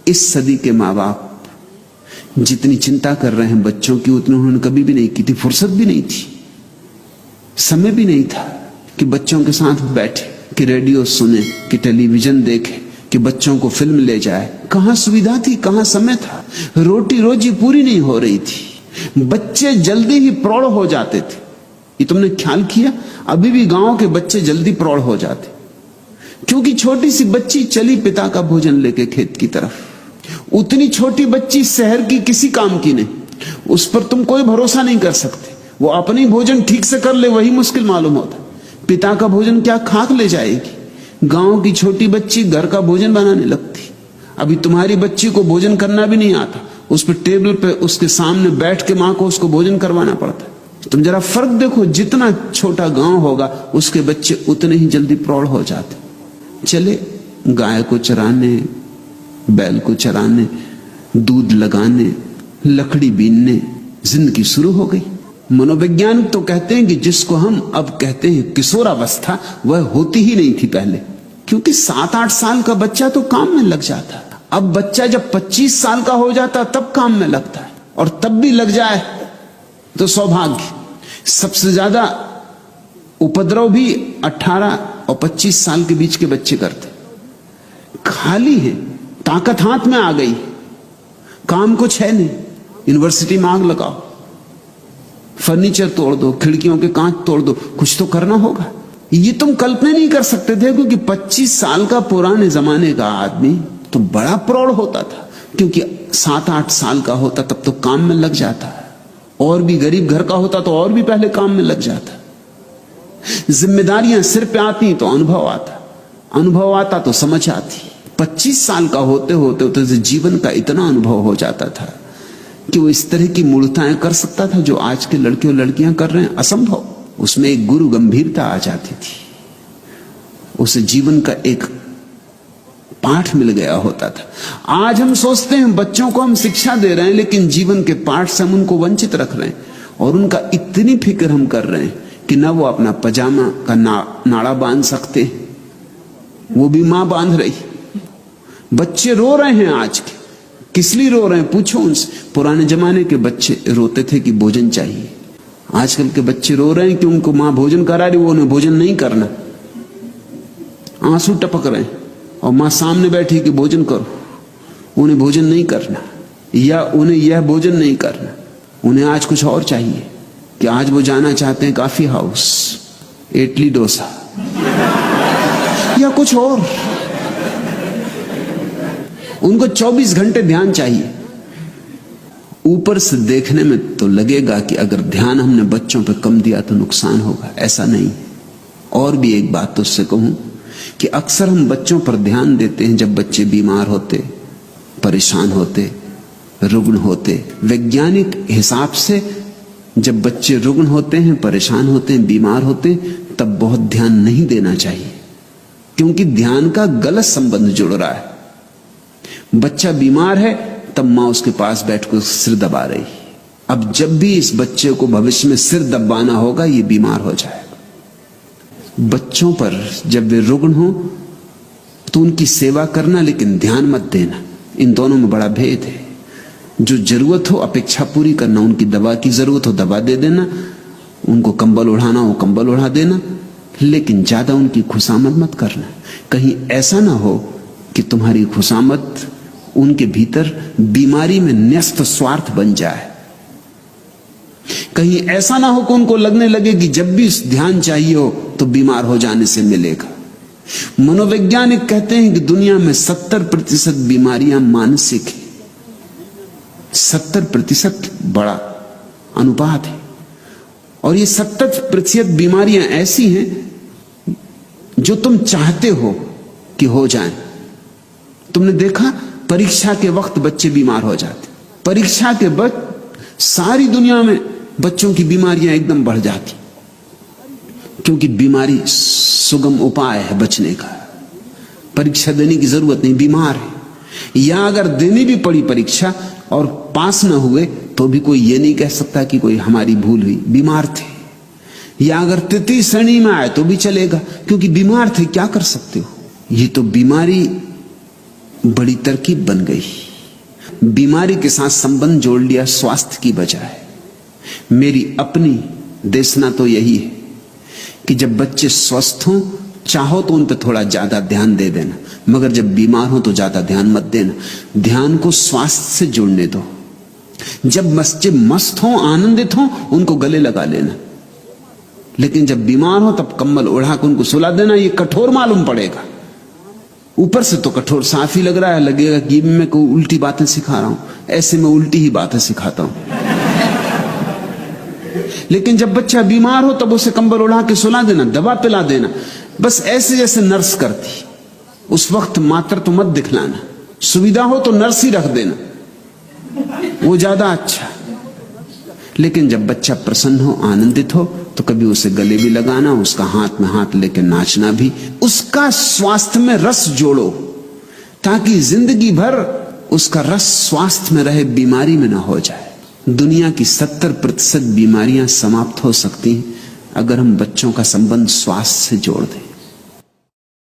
इस सदी के माँ बाप जितनी चिंता कर रहे हैं बच्चों की, उतनी उन्होंने कभी भी नहीं की थी। फुर्सत भी नहीं थी, समय भी नहीं था कि बच्चों के साथ बैठे, कि रेडियो सुने, कि टेलीविजन देखे, कि बच्चों को फिल्म ले जाए। कहां सुविधा थी, कहां समय था। रोटी रोजी पूरी नहीं हो रही थी। बच्चे जल्दी ही प्रौढ़ हो जाते थे। ये तुमने ख्याल किया? अभी भी गांव के बच्चे जल्दी प्रौढ़ हो जाते, क्योंकि छोटी सी बच्ची चली पिता का भोजन लेके खेत की तरफ। उतनी छोटी बच्ची शहर की किसी काम की नहीं, उस पर तुम कोई भरोसा नहीं कर सकते। वो अपनी भोजन ठीक से कर ले वही मुश्किल मालूम होता। पिता का भोजन क्या खाक ले जाएगी। गांव की छोटी बच्ची घर का भोजन बनाने लगती। अभी तुम्हारी बच्ची को भोजन करना भी नहीं आता, उस पर टेबल पे उसके सामने बैठ के मां को उसको भोजन करवाना पड़ता। तुम जरा फर्क देखो, जितना छोटा गांव होगा उसके बच्चे उतने ही जल्दी प्रौढ़ हो जाते। चले गाय को चराने, बैल को चराने, दूध लगाने, लकड़ी बीनने, जिंदगी शुरू हो गई। मनोवैज्ञानिक तो कहते हैं कि जिसको हम अब कहते हैं किशोरावस्था, वह होती ही नहीं थी पहले, क्योंकि 7-8 साल का बच्चा तो काम में लग जाता। अब बच्चा जब 25 साल का हो जाता तब काम में लगता है, और तब भी लग जाए तो सौभाग्य। सबसे ज्यादा उपद्रव भी 18 और 25 साल के बीच के बच्चे करते। खाली है, ताकत हाथ में आ गई, काम कुछ है नहीं। यूनिवर्सिटी में आग लगाओ, फर्नीचर तोड़ दो, खिड़कियों के कांच तोड़ दो, कुछ तो करना होगा। ये तुम कल्पना नहीं कर सकते थे, क्योंकि 25 साल का पुराने जमाने का आदमी तो बड़ा प्रौढ़ होता था, क्योंकि 7-8 साल का होता तब तो काम में लग जाता। और भी गरीब घर का होता तो और भी पहले काम में लग जाता। जिम्मेदारियां सिर पे आती तो अनुभव आता, अनुभव आता तो समझ आती। 25 साल का होते होते जीवन का इतना अनुभव हो जाता था कि वो इस तरह की मूर्ताएं कर सकता था जो आज के लड़के और लड़कियां कर रहे हैं। असंभव। उसमें एक गुरु गंभीरता आ जाती थी, उसे जीवन का एक पाठ मिल गया होता था। आज हम सोचते हैं बच्चों को हम शिक्षा दे रहे हैं, लेकिन जीवन के पाठ से हम उनको वंचित रख रहे हैं, और उनका इतनी फिक्र हम कर रहे हैं कि ना वो अपना पजामा का नाड़ा बांध सकते, वो भी मां बांध रही। बच्चे रो रहे हैं आज के, किस लिए रो रहे हैं पूछो उनसे। पुराने जमाने के बच्चे रोते थे कि भोजन चाहिए। आजकल के बच्चे रो रहे हैं कि उनको मां भोजन करा रही, वो उन्हें भोजन नहीं करना, आंसू टपक रहे हैं, और मां सामने बैठी कि भोजन करो, उन्हें भोजन नहीं करना, या उन्हें यह भोजन नहीं करना। उन्हें आज कुछ और चाहिए, कि आज वो जाना चाहते हैं कॉफी हाउस, इडली डोसा या कुछ और। उनको 24 घंटे ध्यान चाहिए। ऊपर से देखने में तो लगेगा कि अगर ध्यान हमने बच्चों पर कम दिया तो नुकसान होगा, ऐसा नहीं। और भी एक बात तो उससे कहूं कि अक्सर हम बच्चों पर ध्यान देते हैं जब बच्चे बीमार होते, परेशान होते, रुग्ण होते। वैज्ञानिक हिसाब से जब बच्चे रुग्ण होते हैं, परेशान होते हैं, बीमार होते हैं, तब बहुत ध्यान नहीं देना चाहिए, क्योंकि ध्यान का गलत संबंध जुड़ रहा है। बच्चा बीमार है तब मां उसके पास बैठकर सिर दबा रही। अब जब भी इस बच्चे को भविष्य में सिर दबाना होगा, ये बीमार हो जाएगा। बच्चों पर जब वे रुग्ण हो तो उनकी सेवा करना, लेकिन ध्यान मत देना। इन दोनों में बड़ा भेद है। जो जरूरत हो अपेक्षा पूरी करना, उनकी दवा की जरूरत हो दवा दे देना, उनको कंबल ओढ़ाना हो कंबल ओढ़ा देना, लेकिन ज्यादा उनकी खुशामद मत करना। कहीं ऐसा ना हो कि तुम्हारी खुशामद उनके भीतर बीमारी में न्यस्त स्वार्थ बन जाए। कहीं ऐसा ना हो कि उनको लगने लगे कि जब भी ध्यान चाहिए हो तो बीमार हो जाने से मिलेगा। मनोवैज्ञानिक कहते हैं कि दुनिया में 70% बीमारियां मानसिक है। 70% बड़ा अनुपात है, और ये 70% बीमारियां ऐसी हैं जो तुम चाहते हो कि हो जाएं। तुमने देखा परीक्षा के वक्त बच्चे बीमार हो जाते, परीक्षा के वक्त सारी दुनिया में बच्चों की बीमारियां एकदम बढ़ जाती, क्योंकि बीमारी सुगम उपाय है बचने का। परीक्षा देने की जरूरत नहीं, बीमार है। या अगर देनी भी पड़ी परीक्षा और पास ना हुए तो भी कोई ये नहीं कह सकता कि कोई हमारी भूल हुई, बीमार थे। या अगर तृतीय श्रेणी में आए तो भी चलेगा, क्योंकि बीमार थे, क्या कर सकते हो। ये तो बीमारी बड़ी तरकीब बन गई। बीमारी के साथ संबंध जोड़ लिया स्वास्थ्य की बजाय। मेरी अपनी देशना तो यही है कि जब बच्चे स्वस्थ हों, चाहो तो उन पर थोड़ा ज्यादा ध्यान दे देना, मगर जब बीमार हो तो ज्यादा ध्यान मत देना। ध्यान को स्वास्थ्य से जोड़ने दो। जब बच्चे मस्त हों, आनंदित हों, उनको गले लगा लेना, लेकिन जब बीमार हो तब कंबल ओढ़ा कर उनको सुला देना। ये कठोर मालूम पड़ेगा, ऊपर से तो कठोर साफ ही लग रहा है, लगेगा कि मैं कोई उल्टी बातें सिखा रहा हूं। ऐसे मैं उल्टी ही बातें सिखाता हूं। लेकिन जब बच्चा बीमार हो तब उसे कंबल उड़ा के सुला देना, दवा पिला देना, बस ऐसे जैसे नर्स करती। उस वक्त मात्र तो मत दिखलाना, सुविधा हो तो नर्स ही रख देना, वो ज्यादा अच्छा। लेकिन जब बच्चा प्रसन्न हो, आनंदित हो, तो कभी उसे गले भी लगाना, उसका हाथ में हाथ लेकर नाचना भी। उसका स्वास्थ्य में रस जोड़ो ताकि जिंदगी भर उसका रस स्वास्थ्य में रहे, बीमारी में ना हो जाए। दुनिया की 70% बीमारियां समाप्त हो सकती हैं अगर हम बच्चों का संबंध स्वास्थ्य से जोड़ दें।